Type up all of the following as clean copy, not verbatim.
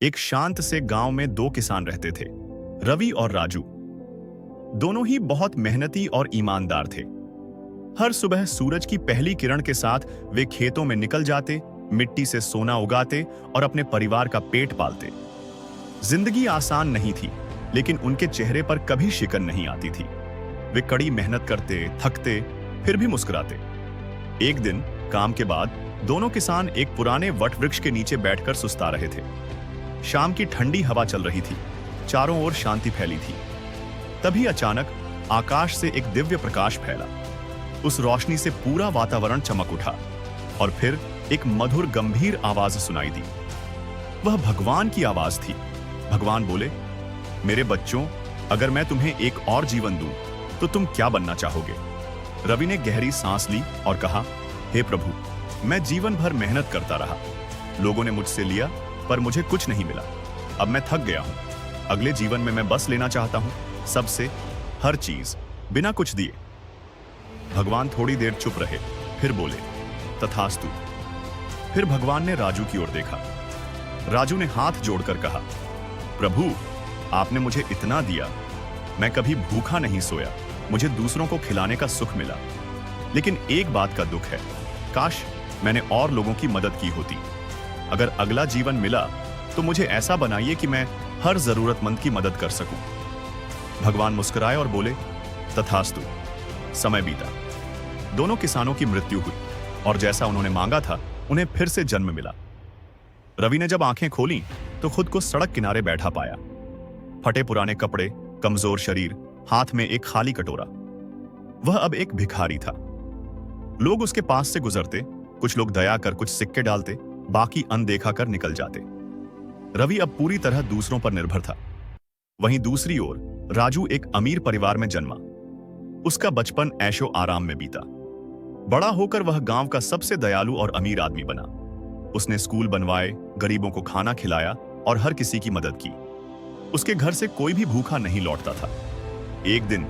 एक शांत से गांव में दो किसान रहते थे, रवि और राजू। दोनों ही बहुत मेहनती और ईमानदार थे। हर सुबह सूरज की पहली किरण के साथ वे खेतों में निकल जाते, मिट्टी से सोना उगाते और अपने परिवार का पेट पालते। जिंदगी आसान नहीं थी, लेकिन उनके चेहरे पर कभी शिकन नहीं आती थी। वे कड़ी मेहनत करते, थकते, फिर भी मुस्कुराते। एक दिन काम के बाद दोनों किसान एक पुराने वट वृक्ष के नीचे बैठकर सुस्ता रहे थे। शाम की ठंडी हवा चल रही थी, चारों ओर शांति फैली थी। तभी अचानक आकाश से एक दिव्य प्रकाश फैला। उस रोशनी से पूरा वातावरण चमक उठा और फिर एक मधुर गंभीर आवाज सुनाई दी। वह भगवान की आवाज थी। भगवान बोले, मेरे बच्चों, अगर मैं तुम्हें एक और जीवन दूं, तो तुम क्या बनना चाहोगे? रवि ने गहरी सांस ली और कहा, हे प्रभु, मैं जीवन भर मेहनत करता रहा। लोगों ने मुझसे लिया, पर मुझे कुछ नहीं मिला। अब मैं थक गया हूं। अगले जीवन में मैं बस लेना चाहता हूं, सबसे, हर चीज, बिना कुछ दिए। भगवान थोड़ी देर चुप रहे, फिर बोले, तथास्तु। फिर भगवान ने राजू की ओर देखा। राजू ने हाथ जोड़कर कहा, प्रभु, आपने मुझे इतना दिया, मैं कभी भूखा नहीं सोया, मुझे दूसरों को खिलाने का सुख मिला। लेकिन एक बात का दुख है, काश मैंने और लोगों की मदद की होती। अगर अगला जीवन मिला तो मुझे ऐसा बनाइए कि मैं हर जरूरतमंद की मदद कर सकूं। भगवान मुस्कुराए और बोले, तथास्तु। समय बीता। दोनों किसानों की मृत्यु हुई और जैसा उन्होंने मांगा था, उन्हें फिर से जन्म मिला। रवि ने जब आंखें खोली तो खुद को सड़क किनारे बैठा पाया। फटे पुराने कपड़े, कमजोर शरीर, हाथ में एक खाली कटोरा। वह अब एक भिखारी था। लोग उसके पास से गुजरते, कुछ लोग दया कर कुछ सिक्के डालते, बाकी अनदेखा कर निकल जाते। रवि अब पूरी तरह दूसरों पर निर्भर था। वहीं दूसरी ओर राजू एक अमीर परिवार में जन्मा। उसका बचपन ऐशो आराम में बीता। बड़ा होकर वह गांव का सबसे दयालु और अमीर आदमी बना। उसने स्कूल बनवाए, गरीबों को खाना खिलाया और हर किसी की मदद की। उसके घर से कोई भी भूखा नहीं लौटता था। एक दिन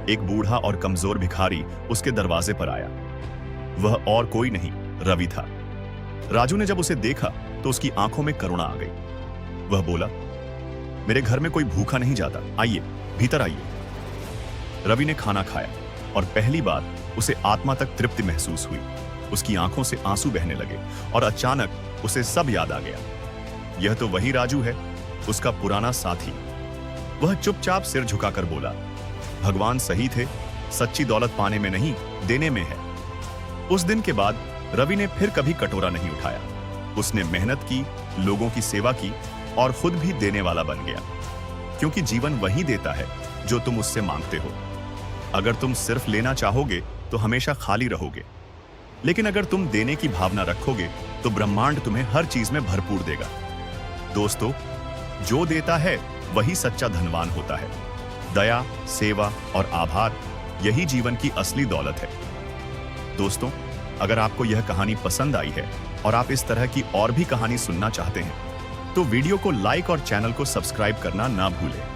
एक बूढ़ा और कमजोर भिखारी उसके दरवाजे पर आया। वह और कोई नहीं, रवि था। राजू ने जब उसे देखा तो उसकी आंखों में करुणा आ गई। वह बोला, मेरे घर में कोई भूखा नहीं जाता, आइए, भीतर आइए। रवि ने खाना खाया और पहली बार उसे आत्मा तक तृप्ति महसूस हुई। उसकी आंखों से आंसू बहने लगे और अचानक उसे सब याद आ गया। यह तो वही राजू है, उसका पुराना साथी। वह चुपचाप सिर झुकाकर बोला, भगवान सही थे, सच्ची दौलत पाने में नहीं, देने में है। उस दिन के बाद रवि ने फिर कभी कटोरा नहीं उठाया। उसने मेहनत की, लोगों की सेवा की और खुद भी देने वाला बन गया। क्योंकि जीवन वही देता है जो तुम उससे मांगते हो। अगर तुम सिर्फ लेना चाहोगे तो हमेशा खाली रहोगे, लेकिन अगर तुम देने की भावना रखोगे तो ब्रह्मांड तुम्हें हर चीज में भरपूर देगा। दोस्तों, जो देता है वही सच्चा धनवान होता है। दया, सेवा और आभार, यही जीवन की असली दौलत है। दोस्तों, अगर आपको यह कहानी पसंद आई है और आप इस तरह की और भी कहानी सुनना चाहते हैं, तो वीडियो को लाइक और चैनल को सब्सक्राइब करना ना भूलें।